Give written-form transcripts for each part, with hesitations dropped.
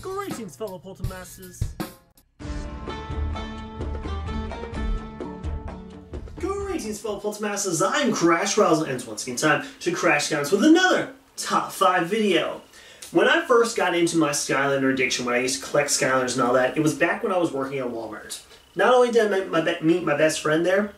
Greetings, fellow Poltermasters. Greetings, fellow Poltermasters. I'm Crash Rousel, and it's once again time to crash Skylines with another top 5 video. When I first got into my Skylander addiction, when I used to collect Skylanders and all that, it was back when I was working at Wal-Mart. Not only did I meet my best friend there,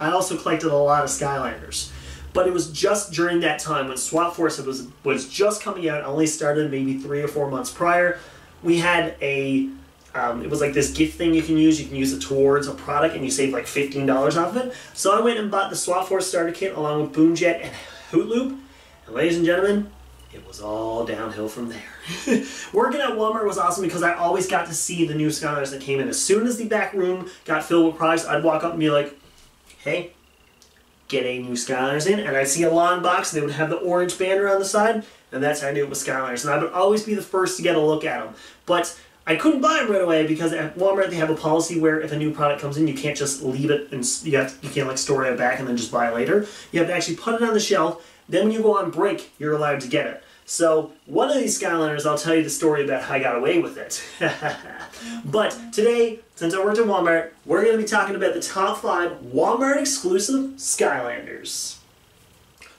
I also collected a lot of Skylanders. But it was just during that time when Swap Force was just coming out. It only started maybe 3 or 4 months prior. We had a, it was like this gift thing you can use. You can use it towards a product and you save like $15 off of it. So I went and bought the Swap Force starter kit along with Boomjet and Hoot Loop. And ladies and gentlemen, it was all downhill from there. Working at Wal-Mart was awesome because I always got to see the new Skylanders that came in. As soon as the back room got filled with products, I'd walk up and be like, hey, get a new Skylanders in, and I'd see a long box and they would have the orange banner on the side, and that's how I knew it was Skylanders. And I would always be the first to get a look at them. But I couldn't buy them right away because at Walmart they have a policy where if a new product comes in, you can't just leave it and you can't like store it back and then just buy it later. You have to actually put it on the shelf. Then when you go on break, you're allowed to get it. So one of these Skylanders, I'll tell you the story about how I got away with it. But today, since I worked at Walmart, we're going to be talking about the top 5 Walmart exclusive Skylanders.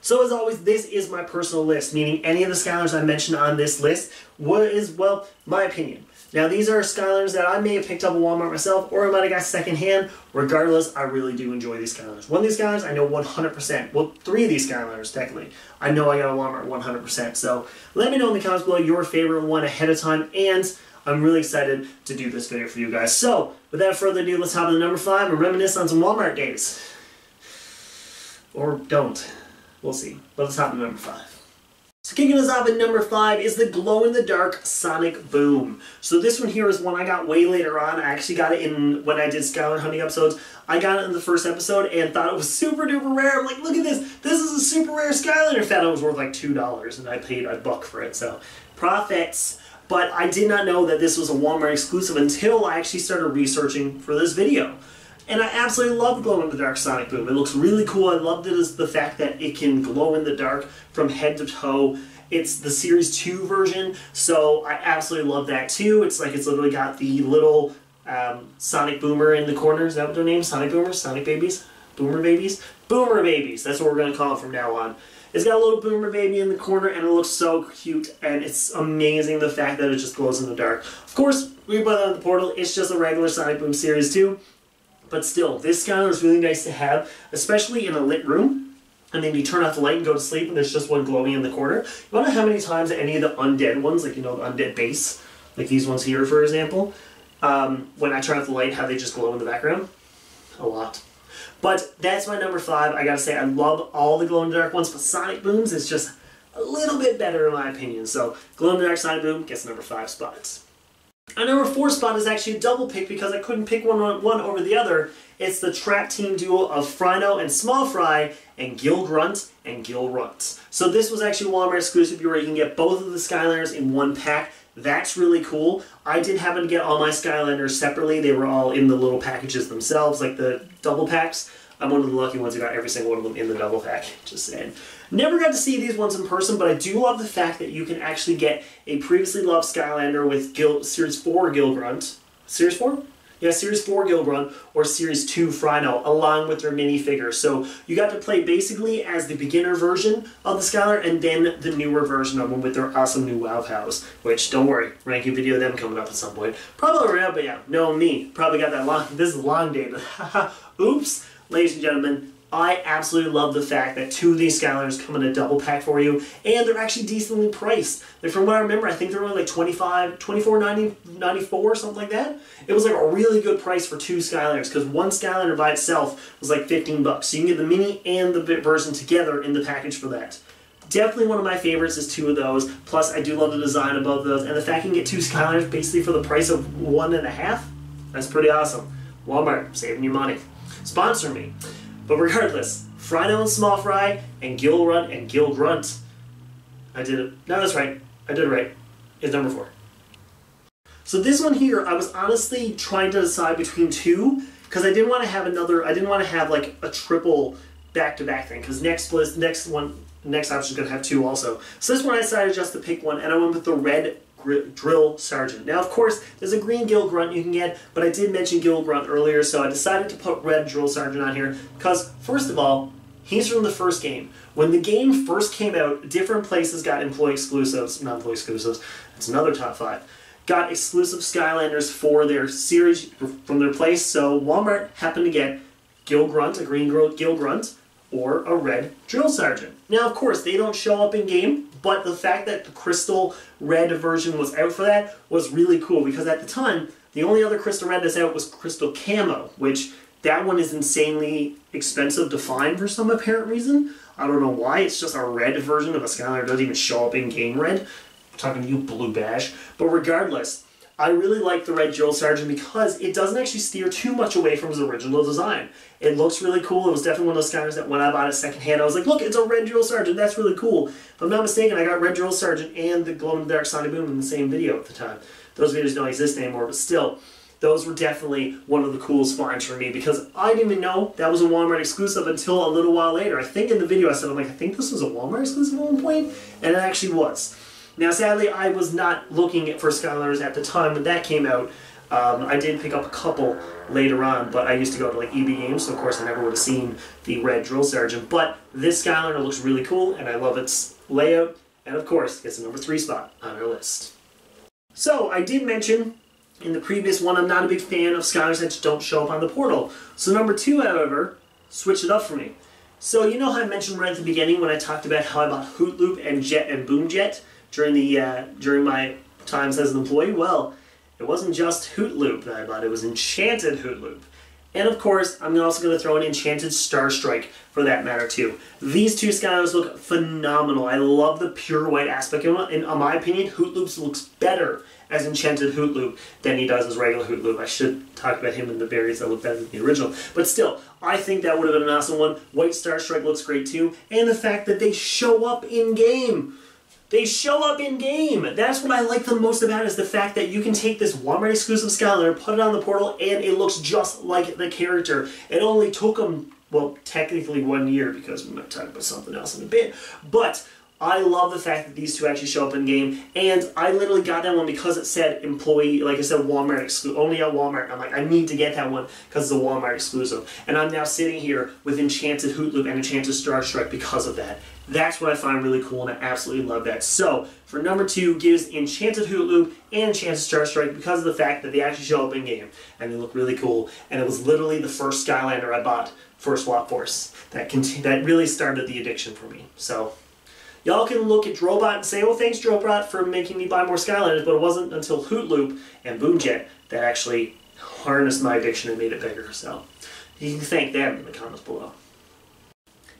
So as always, this is my personal list, meaning any of the Skylanders I mentioned on this list is, well, my opinion. Now these are Skylanders that I may have picked up at Walmart myself, or I might have got secondhand. Regardless, I really do enjoy these Skylanders. One of these Skylanders I know 100%. Well, 3 of these Skylanders, technically, I know I got at Walmart 100%. So let me know in the comments below your favorite one ahead of time, and I'm really excited to do this video for you guys. So, without further ado, let's hop into number 5 and reminisce on some Walmart days. Or don't. We'll see. But let's hop into number 5. So kicking us off at number 5 is the glow-in-the-dark Sonic Boom. So this one here is one I got way later on. I actually got it in when I did Skylander hunting episodes. I got it in the first episode and thought it was super duper rare. I'm like, look at this. This is a super rare Skylander. I thought it was worth like $2 and I paid $1 for it. So profits. But I did not know that this was a Walmart exclusive until I actually started researching for this video. And I absolutely love glow-in-the-dark Sonic Boom. It looks really cool. I loved it as the fact that it can glow in the dark from head to toe. It's the Series 2 version, so I absolutely love that too. It's like it's literally got the little Sonic Boomer in the corner. Is that what their name is? Sonic Boomers? Sonic Babies? Boomer Babies? Boomer Babies. That's what we're going to call them from now on. It's got a little Boomer Baby in the corner, and it looks so cute, and it's amazing the fact that it just glows in the dark. Of course, we buy that on the portal. It's just a regular Sonic Boom Series 2. But still, this Skylander is really nice to have, especially in a lit room. And then you turn off the light and go to sleep and there's just one glowing in the corner. You want to know how many times any of the undead ones, like, you know, the undead base, like these ones here, for example, when I turn off the light, how they just glow in the background? A lot. But that's my number 5. I gotta say, I love all the glow-in-the-dark ones, but Sonic Booms is just a little bit better in my opinion. So, glow-in-the-dark Sonic Boom gets number 5 spots. Our number 4 spot is actually a double pick because I couldn't pick one over the other. It's the trap team duo of Frino and Small Fry and Gil Grunt and Gil Runt. So this was actually a Walmart exclusive where you can get both of the Skylanders in one pack. That's really cool. I did happen to get all my Skylanders separately. They were all in the little packages themselves, like the double packs. I'm one of the lucky ones who got every single one of them in the double pack, just saying. Never got to see these ones in person, but I do love the fact that you can actually get a previously loved Skylander with Series 4 Gil Grunt. Series 4? Yeah, Series 4 Gil Grunt or Series 2 Frino, along with their minifigure. So you got to play basically as the beginner version of the Skylander and then the newer version of them with their awesome new WoW pals. Which, don't worry, ranking video of them coming up at some point. Probably around, but yeah, knowing me, probably got that long, this is long dated. Oops. Ladies and gentlemen, I absolutely love the fact that 2 of these Skylanders come in a double pack for you, and they're actually decently priced. Like from what I remember, I think they're only like $24.94, something like that. It was like a really good price for 2 Skylanders, because one Skylander by itself was like 15 bucks. So you can get the mini and the version together in the package for that. Definitely one of my favorites is 2 of those. Plus, I do love the design of both of those, and the fact you can get 2 Skylanders basically for the price of 1.5, that's pretty awesome. Walmart, saving you money. Sponsor me. But regardless, Frino and Small Fry and Gil Runt and Gil Grunt. I did it. No, that's right. I did it right. It's number 4. So this one here, I was honestly trying to decide between 2 because I didn't want to have like a triple back-to-back thing because next option is going to have 2 also. So this one I decided just to pick one, and I went with the red Drill Sergeant. Now, of course, there's a green Gill Grunt you can get, but I did mention Gill Grunt earlier, so I decided to put red Drill Sergeant on here because, first of all, he's from the first game. When the game first came out, different places got employee exclusives, not employee exclusives, it's another top 5, got exclusive Skylanders for their series from their place, so Wal-Mart happened to get Gill Grunt, a green Gill Grunt, or a red Drill Sergeant. Now, of course, they don't show up in-game, but the fact that the crystal red version was out for that was really cool, because at the time, the only other crystal red that's out was crystal camo, which that one is insanely expensive to find for some apparent reason. I don't know why, it's just a red version of a Skylander, doesn't even show up in-game red. I'm talking to you, Blue Bash. But regardless, I really like the red Drill Sergeant because it doesn't actually steer too much away from his original design. It looks really cool. It was definitely one of those Skylers that when I bought it secondhand, I was like, look, it's a red Drill Sergeant. That's really cool. If I'm not mistaken, I got red Drill Sergeant and the glow-in-the-dark Sonic Boom in the same video at the time. Those videos don't exist anymore, but still, those were definitely one of the coolest finds for me because I didn't even know that was a Walmart exclusive until a little while later. I think in the video I said, I think this was a Walmart exclusive at one point, and it actually was. Now, sadly, I was not looking for Skylanders at the time when that came out. I did pick up a couple later on, but I used to go to like EB Games, so of course I never would have seen the red Drill Sergeant. But this Skylander looks really cool, and I love its layout, and of course, gets the number 3 spot on our list. So, I did mention in the previous one, I'm not a big fan of Skylers that just don't show up on the portal. So number 2, however, switched it up for me. So you know how I mentioned right at the beginning when I talked about how I bought Hoot Loop and Jet and Boom Jet during my times as an employee? Well, it wasn't just Hoot Loop that I bought, it was Enchanted Hoot Loop. And of course, I'm also going to throw in Enchanted Star Strike for that matter too. These two Skylers look phenomenal. I love the pure white aspect of it. In my opinion, Hoot Loop looks better as Enchanted Hoot Loop than he does as regular Hoot Loop. I should talk about him in the berries that look better than the original. But still, I think that would have been an awesome one. White Star Strike looks great too. And the fact that they show up in-game. They show up in-game! That's what I like the most about it, is the fact that you can take this Walmart exclusive Skylander, put it on the portal, and it looks just like the character. It only took them, well, technically 1 year, because we might talk about something else in a bit, but I love the fact that these two actually show up in-game, and I literally got that one because it said employee, like I said, Walmart exclusive, only at Walmart. I'm like, I need to get that one because it's a Walmart exclusive. And I'm now sitting here with Enchanted Hoot Loop and Enchanted Star Strike because of that. That's what I find really cool, and I absolutely love that. So, for number 2, gives Enchanted Hoot Loop and Enchanted Star Strike because of the fact that they actually show up in-game, and they look really cool. And it was literally the first Skylander I bought for Swap Force. That really started the addiction for me. So, y'all can look at Drobot and say, oh, thanks, Drobot, for making me buy more Skylanders, but it wasn't until Hoot Loop and Boom Jet that actually harnessed my addiction and made it bigger. So, you can thank them in the comments below.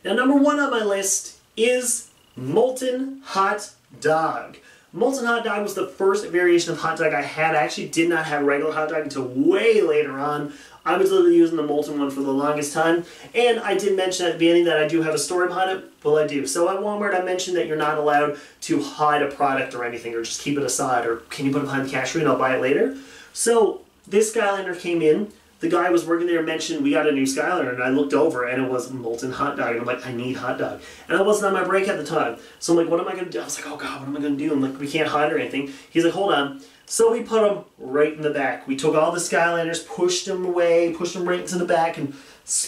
Now, number 1 on my list is Molten Hot Dog. Molten Hot Dog was the first variation of hot dog I had. I actually did not have regular hot dog until way later on. I was literally using the molten one for the longest time. And I did mention at the beginning that I do have a story behind it. Well, I do. So at Walmart, I mentioned that you're not allowed to hide a product or anything, or just keep it aside, or can you put it behind the cash and I'll buy it later? So this Skylander came in. The guy was working there mentioned we got a new Skylander, and I looked over and it was Molten Hot Dog, and I'm like, I need hot dog. And I wasn't on my break at the time. So I'm like, what am I going to do? I was like, oh God, what am I going to do? I'm like, we can't hide or anything. He's like, hold on. So we put them right in the back. We took all the Skylanders, pushed them away, pushed them right into the back, and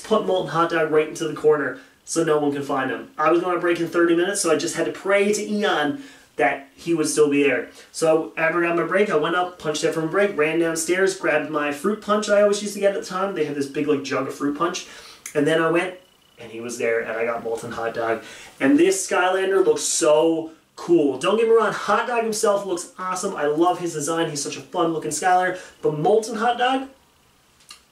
put Molten Hot Dog right into the corner so no one could find him. I was going to break in 30 minutes, so I just had to pray to Eon that he would still be there. So after I got my break, I went up, punched out from a break, ran downstairs, grabbed my fruit punch I always used to get at the time. They had this big like jug of fruit punch. And then I went, and he was there, and I got Molten Hot Dog. And this Skylander looks so cool. Don't get me wrong, Hot Dog himself looks awesome. I love his design. He's such a fun looking Skylander. But Molten Hot Dog,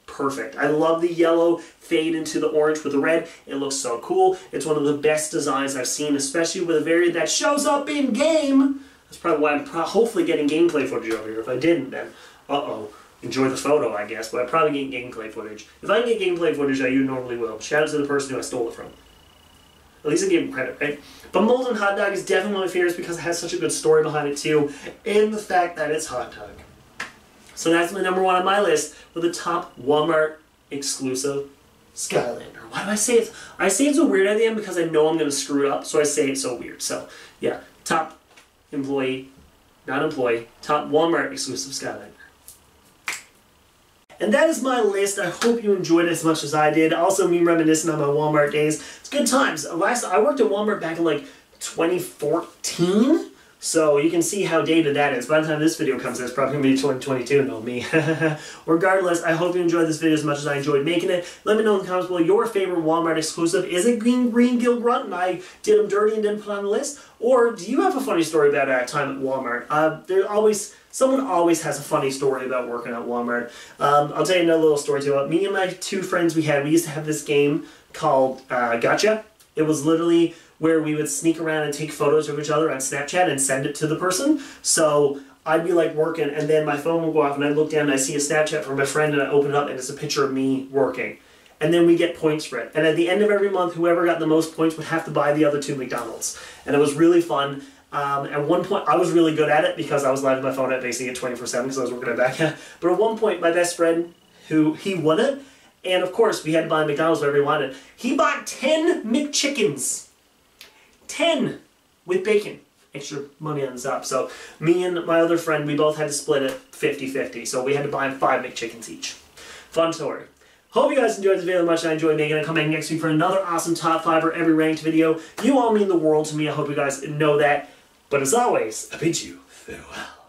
perfect. I love the yellow fade into the orange with the red. It looks so cool. It's one of the best designs I've seen, especially with a variant that shows up in game. That's probably why I'm hopefully getting gameplay footage over here. If I didn't, then enjoy the photo, I guess. But I probably get gameplay footage. If I can get gameplay footage, I normally will. Shout out to the person who I stole it from. At least I gave him credit, right? But Molten Hot Dog is definitely one of my favorites because it has such a good story behind it too, and the fact that it's hot dog. So that's my number 1 on my list for the top Walmart exclusive Skylander. Why do I say it? I say it so weird at the end because I know I'm going to screw it up, so I say it so weird. So, yeah, top employee not employee, top Walmart exclusive Skylander. And that is my list. I hope you enjoyed it as much as I did. Also, me reminiscing on my Walmart days. It's good times. I worked at Walmart back in like 2014. So you can see how dated that is. By the time this video comes out, it's probably going to be 2022, no me. Regardless, I hope you enjoyed this video as much as I enjoyed making it. Let me know in the comments below your favorite Walmart exclusive. Is it Green Gill Grunt and I did them dirty and didn't put on the list? Or do you have a funny story about a time at Walmart? Someone always has a funny story about working at Walmart. I'll tell you another little story too. Me and my two friends we used to have this game called Gotcha. It was literally where we would sneak around and take photos of each other on Snapchat and send it to the person. So I'd be like working and then my phone would go off and I'd look down and I see a Snapchat from my friend and I open it up and it's a picture of me working. And then we get points for it. And at the end of every month, whoever got the most points would have to buy the other 2 McDonald's. And it was really fun. At one point, I was really good at it because I was live on my phone at basically at 24/7 because I was working at back. But at one point, my best friend, he won it. And of course, we had to buy McDonald's whatever he wanted. He bought 10 McChickens. 10 with bacon. Extra money on top. So me and my other friend, we both had to split it 50-50. So we had to buy 5 McChickens each. Fun story. Hope you guys enjoyed this video as much as I enjoyed making it. Come back next week for another awesome top 5 or every ranked video. You all mean the world to me. I hope you guys know that. But as always, I bid you farewell.